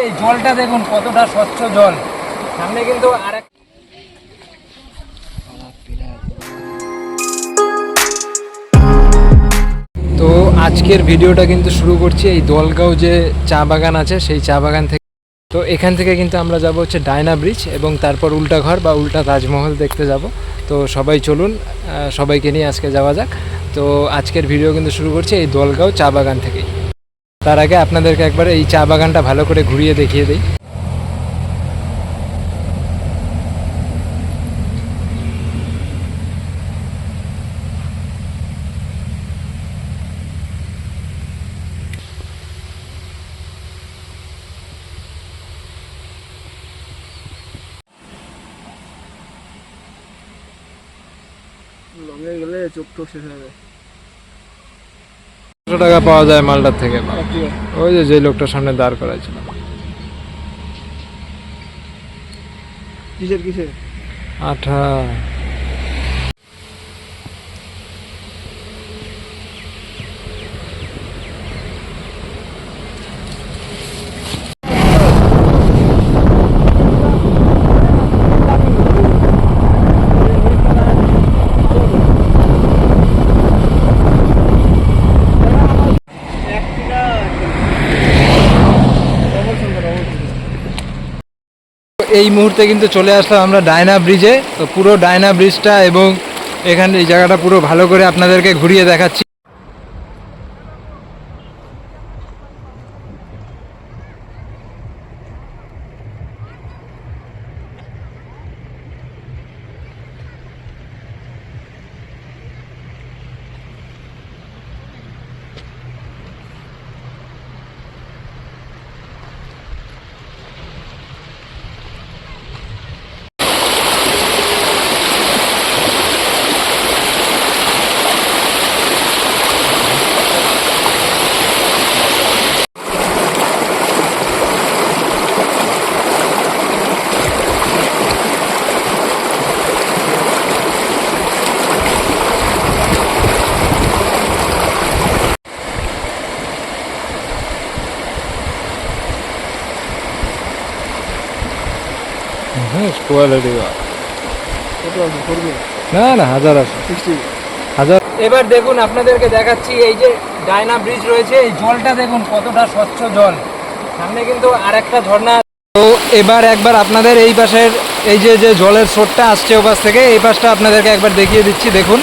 এই জলটা দেখুন কতটা স্বচ্ছ জল। সামনে কিন্তু আরেক তো আজকের ভিডিওটা কিন্তু শুরু করছি এই দলগাঁও যে চা বাগান আছে সেই চা বাগান থেকে। তো এখান থেকে কিন্তু আমরা যাব হচ্ছে ডায়না ব্রিজ এবং তারপর উল্টা ঘর বা উল্টা তাজমহল দেখতে যাব। তো সবাই চলুন, সবাইকে নিয়ে আজকে যাওয়া যাক। তো আজকের ভিডিও কিন্তু শুরু করছি এই দলগাঁও চা বাগান থেকেই। তার আগে আপনাদেরকে একবার এই চা বাগানটা ভালো করে ঘুরিয়ে দেখিয়ে দিই। লঙ্গে গেলে চোখ টোক শেষ হয়ে যাবে। 100 টাকা পাওয়া যায় মালটার থেকে। ওই যে লোকটার সামনে দাঁড় করাইছিল। কিসের আঠা। এই মুহূর্তে কিন্তু চলে আসলাম আমরা ডায়না ব্রিজে। তো পুরো ডায়না ব্রিজটা এবং এখানে এই জায়গাটা পুরো ভালো করে আপনাদেরকে ঘুরিয়ে দেখাচ্ছি। কোয়ালিটি না না 1000 আছে 1000। এবার দেখুন আপনাদেরকে দেখাচ্ছি এই যে ডায়না ব্রিজ রয়েছে, এই জলটা দেখুন কতটা স্বচ্ছ জল। সামনে কিন্তু আরেকটা ঝর্ণা। তো এবার একবার আপনাদের এই পাশের এই যে জলের স্রোতটা আসছে ওপাশ থেকে, এই পাশটা আপনাদেরকে একবার দেখিয়ে দিচ্ছি। দেখুন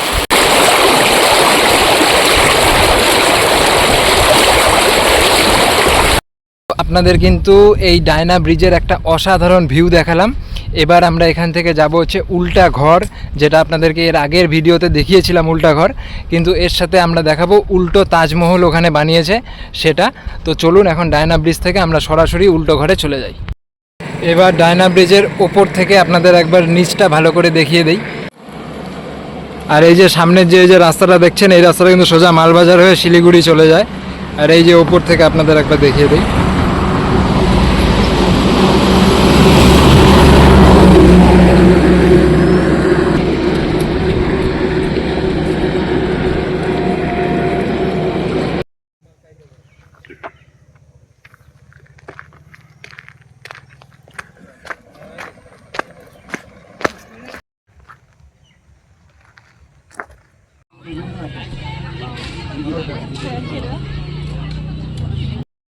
আপনাদের কিন্তু এই ডায়না ব্রিজের একটা অসাধারণ ভিউ দেখালাম। এবার আমরা এখান থেকে যাব হচ্ছে উল্টা ঘর, যেটা আপনাদেরকে এর আগের ভিডিওতে দেখিয়েছিলাম উল্টা ঘর, কিন্তু এর সাথে আমরা দেখাবো উল্টো তাজমহল ওখানে বানিয়েছে সেটা। তো চলুন এখন ডায়না ব্রিজ থেকে আমরা সরাসরি উল্টো ঘরে চলে যাই। এবার ডায়না ব্রিজের ওপর থেকে আপনাদের একবার নিচটা ভালো করে দেখিয়ে দেই। আর এই যে সামনের যে রাস্তাটা দেখছেন, এই রাস্তাটা কিন্তু সোজা মালবাজার হয়ে শিলিগুড়ি চলে যায়। আর এই যে ওপর থেকে আপনাদের একবার দেখিয়ে দিই।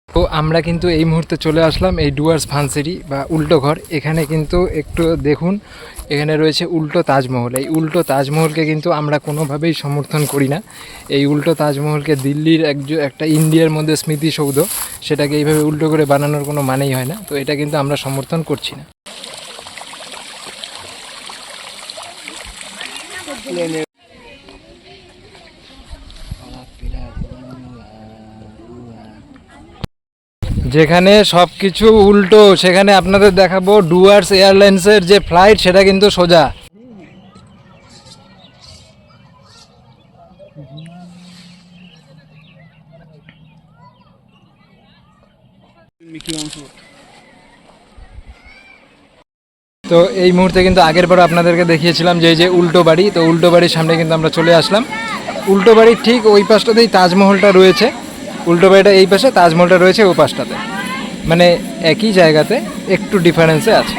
তো আমরা কিন্তু এই মুহূর্তে চলে আসলাম এই ডুয়ার্স ফান্সেরি বা উল্টো ঘর। এখানে কিন্তু একটু দেখুন, এখানে রয়েছে উল্টো তাজমহল। এই উল্টো তাজমহলকে কিন্তু আমরা কোনোভাবেই সমর্থন করি না। এই উল্টো তাজমহলকে দিল্লির একটা ইন্ডিয়ার মধ্যে স্মৃতিসৌধ, সেটাকে এইভাবে উল্টো করে বানানোর কোনো মানেই হয় না। তো এটা কিন্তু আমরা সমর্থন করছি না। যেখানে সব কিছু উল্টো, সেখানে আপনাদের দেখাবো ডুয়ার্স এয়ারলাইন্সের যে ফ্লাইট, সেটা কিন্তু সোজা। তো এই মুহূর্তে কিন্তু আগের বার আপনাদেরকে দেখিয়েছিলাম যে এই যে উল্টো বাড়ি, তো উল্টো বাড়ির সামনে কিন্তু আমরা চলে আসলাম। উল্টো বাড়ির ঠিক ওই পাশটাতেই তাজমহলটা রয়েছে। উল্টো বাড়িটা এই পাশে, তাজমহলটা রয়েছে ওই পাশটাতে। মানে একই জায়গাতে একটু ডিফারেন্সে আছে।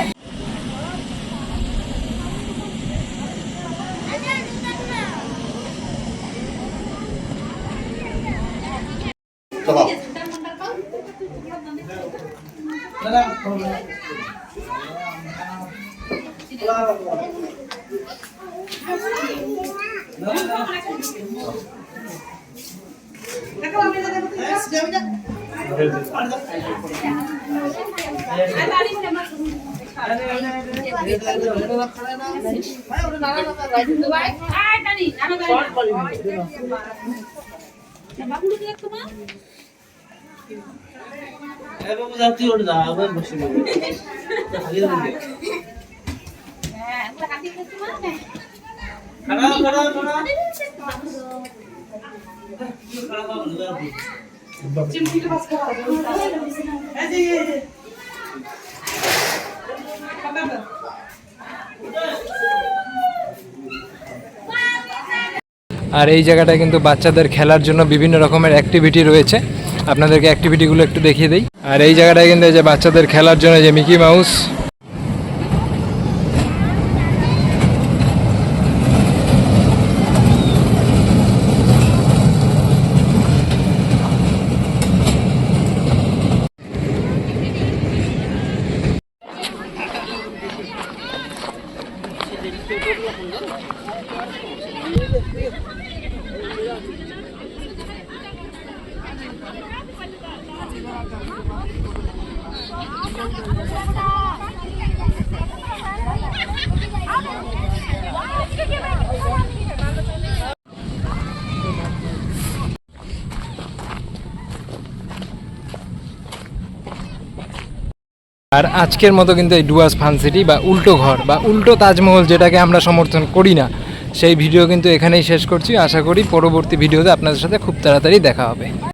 আর এই জায়গাটায় কিন্তু বাচ্চাদের খেলার জন্য বিভিন্ন রকমের অ্যাক্টিভিটি রয়েছে, আপনাদেরকে অ্যাক্টিভিটিগুলো একটু দেখিয়ে দিই। আর এই জায়গাটায় কিন্তু এই যে বাচ্চাদের খেলার জন্য যে মিকি মাউস, আর আজকের মতো কিন্তু এই ডুয়ার্স ফান সিটি বা উল্টো ঘর বা উল্টো তাজমহল, যেটাকে আমরা সমর্থন করি না, সেই ভিডিও কিন্তু এখানেই শেষ করছি। আশা করি পরবর্তী ভিডিওতে আপনাদের সাথে খুব তাড়াতাড়ি দেখা হবে।